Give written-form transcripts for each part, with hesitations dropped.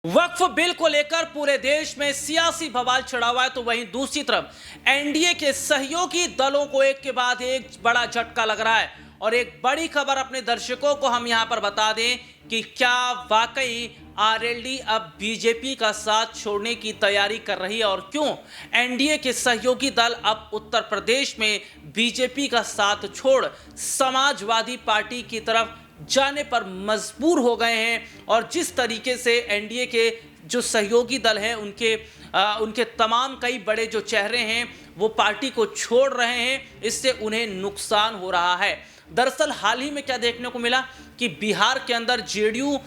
वक्फ bill को लेकर पूरे देश में सियासी बवाल छिड़ा हुआ है, तो वहीं दूसरी तरफ एनडीए के सहयोगी दलों को एक के बाद एक बड़ा झटका लग रहा है। और एक बड़ी खबर अपने दर्शकों को हम यहां पर बता दें कि क्या वाकई आरएलडी अब बीजेपी का साथ छोड़ने की तैयारी कर रही है और क्यों एनडीए के सहयोगी दल अब उत्तर प्रदेश में बीजेपी का साथ छोड़ समाजवादी पार्टी की तरफ जाने पर मजबूर हो गए हैं। और जिस तरीके से एनडीए के जो सहयोगी दल हैं उनके तमाम कई बड़े जो चेहरे हैं वो पार्टी को छोड़ रहे हैं, इससे उन्हें नुकसान हो रहा है। दरअसल हाल ही में क्या देखने को मिला कि बिहार के अंदर जेडीयू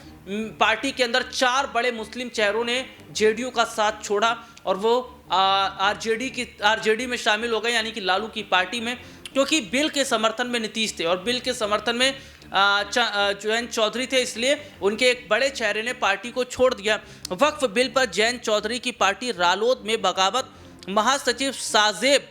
पार्टी के अंदर 4 बड़े मुस्लिम चेहरों ने जेडीयू का साथ छोड़ा और वो आरजेडी में शामिल हो गए, यानी कि लालू की पार्टी में, क्योंकि बिल के समर्थन में नीतीश थे और बिल के समर्थन में जयंत चौधरी थे, इसलिए उनके एक बड़े चेहरे ने पार्टी को छोड़ दिया। वक्फ बिल पर जयंत चौधरी की पार्टी रालोद में बगावत, महासचिव साजेब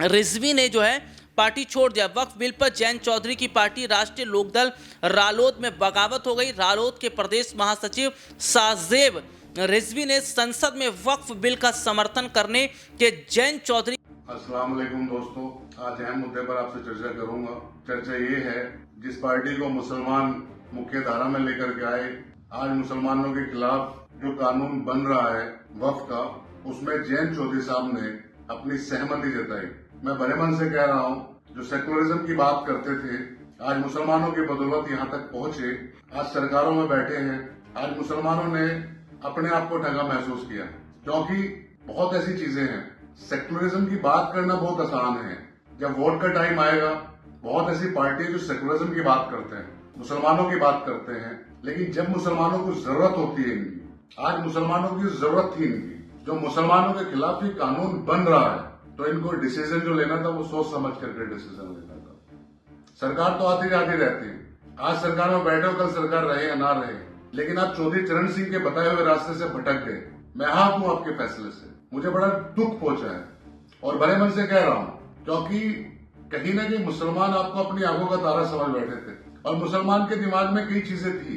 रिजवी ने जो है पार्टी छोड़ दिया। वक्फ बिल पर जयंत चौधरी की पार्टी राष्ट्रीय लोकदल रालोद में बगावत हो गई। रालोद के प्रदेश महासचिव साजेब रिजवी ने संसद में वक्फ बिल का समर्थन करने के जयंत चौधरी। अस्सलाम वालेकुम दोस्तों, आज अहम मुद्दे पर आपसे चर्चा करूंगा। चर्चा ये है, जिस पार्टी को मुसलमान मुख्य धारा में लेकर के आए, आज मुसलमानों के खिलाफ जो कानून बन रहा है वक्फ का, उसमें जयंत चौधरी साहब ने अपनी सहमति जताई। मैं बड़े मन से कह रहा हूँ, जो सेकुलरिज्म की बात करते थे, आज मुसलमानों की बदौलत यहाँ तक पहुंचे, आज सरकारों में बैठे हैं। आज मुसलमानों ने अपने आप को ठगा महसूस किया, क्योंकि बहुत ऐसी चीजें हैं। सेकुलरिज्म की बात करना बहुत आसान है, जब वोट का टाइम आएगा बहुत ऐसी पार्टी जो सेकुलरिज्म की बात करते हैं, मुसलमानों की बात करते हैं, लेकिन जब मुसलमानों को जरूरत होती है इनकी, आज मुसलमानों की जरूरत थी इनकी, जो मुसलमानों के खिलाफ ही कानून बन रहा है, तो इनको डिसीजन जो लेना था वो सोच समझ करके डिसीजन लेना था। सरकार तो आती जाती रहती है, आज सरकार में बैठे हो, कल सरकार रहे या ना रहे, लेकिन आप चौधरी चरण सिंह के बताए हुए रास्ते से भटक गए। मैं हाँ हूं आपके फैसले से, मुझे बड़ा दुख पहुंचा है और बड़े मन से कह रहा हूं, क्योंकि कहीं ना कहीं मुसलमान आपको अपनी आंखों का तारा समझ बैठे थे और मुसलमान के दिमाग में कई चीजें थी।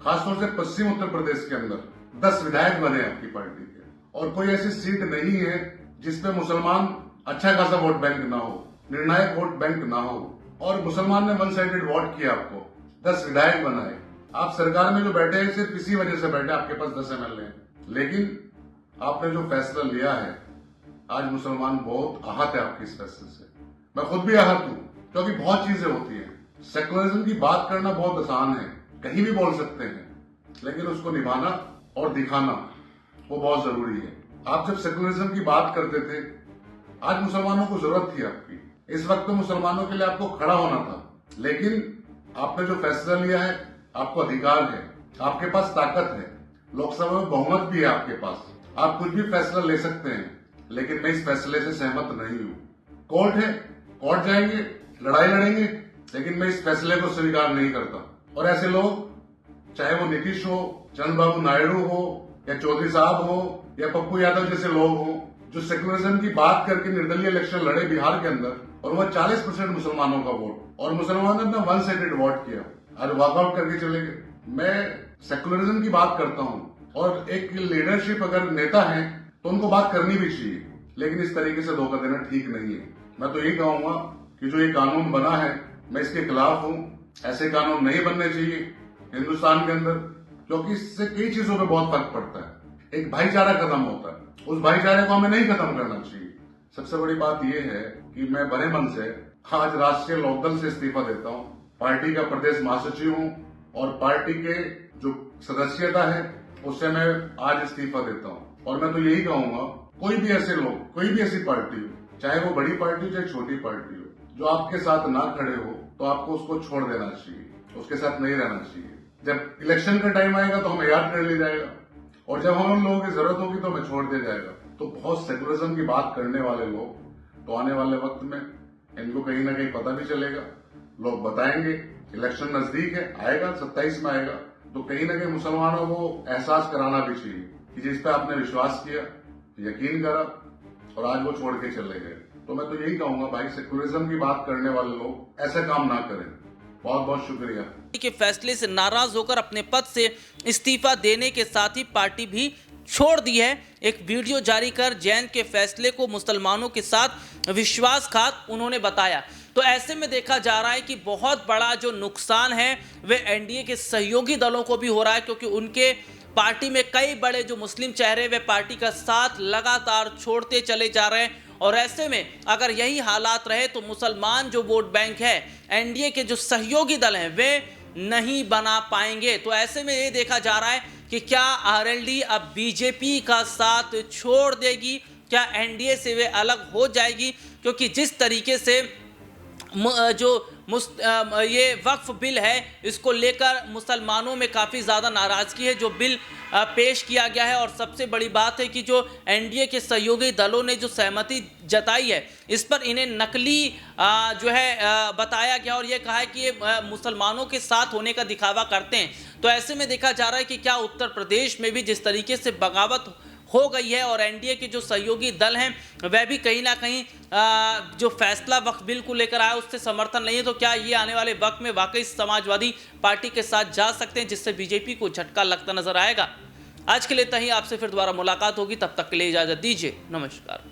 खासतौर से पश्चिम उत्तर प्रदेश के अंदर 10 विधायक बने आपकी पार्टी के, और कोई ऐसी सीट नहीं है जिसपे मुसलमान अच्छा खासा वोट बैंक ना हो, निर्णायक वोट बैंक ना हो, और मुसलमान ने वन साइडेड वोट किया, आपको 10 विधायक बनाए। आप सरकार में जो बैठे हैं सिर्फ इसी वजह से बैठे, आपके पास 10 एमएलए हैं, लेकिन आपने जो फैसला लिया है, आज मुसलमान बहुत आहत है आपके इस फैसले से। मैं खुद भी आहत हूं, क्योंकि बहुत चीजें होती हैं। सेकुलरिज्म की बात करना बहुत आसान है, कहीं भी बोल सकते हैं, लेकिन उसको निभाना और दिखाना वो बहुत जरूरी है। आप जब सेकुलरिज्म की बात करते थे, आज मुसलमानों को जरूरत थी आपकी, इस वक्त तो मुसलमानों के लिए आपको खड़ा होना था, लेकिन आपने जो फैसला लिया है, आपको अधिकार है, आपके पास ताकत है, लोकसभा में बहुमत भी है आपके पास, आप कुछ भी फैसला ले सकते हैं, लेकिन मैं इस फैसले से सहमत नहीं हूं। कोर्ट है, कोर्ट जाएंगे, लड़ाई लड़ेंगे, लेकिन मैं इस फैसले को स्वीकार नहीं करता। और ऐसे लोग, चाहे वो नीतीश हो, चंद्रबाबू नायडू हो, या चौधरी साहब हो, या पप्पू यादव जैसे लोग हो, जो सेकुलरिज्म की बात करके निर्दलीय इलेक्शन लड़े बिहार के अंदर, और वह 40% मुसलमानों का वोट, और मुसलमानों ने अपना वन साइडेड वोट किया, आज वॉकआउट करके चले गए। मैं सेकुलरिज्म की बात करता हूं, और एक लीडरशिप अगर नेता है तो उनको बात करनी भी चाहिए, लेकिन इस तरीके से धोखा देना ठीक नहीं है। मैं तो यही कहूंगा कि जो ये कानून बना है, मैं इसके खिलाफ हूं। ऐसे कानून नहीं बनने चाहिए हिंदुस्तान के अंदर, क्योंकि इससे कई चीजों पे बहुत फर्क पड़ता है। एक भाईचारा खत्म होता है, उस भाईचारे को हमें नहीं खत्म करना चाहिए। सबसे बड़ी बात यह है कि मैं बड़े मन से आज राष्ट्रीय लोकदल से इस्तीफा देता हूं, पार्टी का प्रदेश महासचिव हूं, और पार्टी के जो सदस्यता है उससे मैं आज इस्तीफा देता हूं। और मैं तो यही कहूंगा, कोई भी ऐसे लोग, कोई भी ऐसी पार्टी हो, चाहे वो बड़ी पार्टी हो चाहे छोटी पार्टी हो, जो आपके साथ ना खड़े हो, तो आपको उसको छोड़ देना चाहिए, उसके साथ नहीं रहना चाहिए। जब इलेक्शन का टाइम आएगा तो हमें याद कर लिया जाएगा, और जब हम उन लोगों की जरूरत होगी तो हमें छोड़ दिया जाएगा। तो बहुत सेकुलरिज्म की बात करने वाले लोग, तो आने वाले वक्त में इनको कहीं ना कहीं पता भी चलेगा, लोग बताएंगे, इलेक्शन नजदीक है, आएगा 27 में आएगा, तो कहीं ना कहीं मुसलमानों को एहसास कराना भी चाहिए कि जिस पे आपने विश्वास किया, यकीन करा, और आज वो छोड़ के चले गए। तो मैं तो यही कहूंगा भाई, सेकुलरिज्म की बात करने वाले लोग ऐसा काम ना करें। बहुत बहुत शुक्रिया। के फैसले से नाराज होकर अपने पद से इस्तीफा देने के साथ ही पार्टी भी छोड़ दी है। एक वीडियो जारी कर जैन के फैसले को मुसलमानों के साथ विश्वासघात उन्होंने बताया। तो ऐसे में देखा जा रहा है कि बहुत बड़ा जो नुकसान है वह एनडीए के सहयोगी दलों को भी हो रहा है, क्योंकि उनके पार्टी में कई बड़े जो मुस्लिम चेहरे वे पार्टी का साथ लगातार छोड़ते चले जा रहे हैं। और ऐसे में अगर यही हालात रहे तो मुसलमान जो वोट बैंक है एनडीए के जो सहयोगी दल हैं वे नहीं बना पाएंगे। तो ऐसे में ये देखा जा रहा है कि क्या आरएलडी अब बीजेपी का साथ छोड़ देगी, क्या एनडीए से वे अलग हो जाएगी, क्योंकि जिस तरीके से ये वक्फ बिल है इसको लेकर मुसलमानों में काफ़ी ज़्यादा नाराज़गी है। जो बिल पेश किया गया है और सबसे बड़ी बात है कि जो एनडीए के सहयोगी दलों ने जो सहमति जताई है इस पर इन्हें नकली जो है बताया गया और ये कहा है कि ये मुसलमानों के साथ होने का दिखावा करते हैं। तो ऐसे में देखा जा रहा है कि क्या उत्तर प्रदेश में भी जिस तरीके से बगावत हो गई है और एनडीए के जो सहयोगी दल हैं वह भी कहीं ना कहीं जो फैसला वक्फ बिल को लेकर आया उससे समर्थन नहीं है, तो क्या ये आने वाले वक्त में वाकई समाजवादी पार्टी के साथ जा सकते हैं, जिससे बीजेपी को झटका लगता नजर आएगा। आज के लिए इतना ही, आपसे फिर दोबारा मुलाकात होगी, तब तक के लिए इजाजत दीजिए, नमस्कार।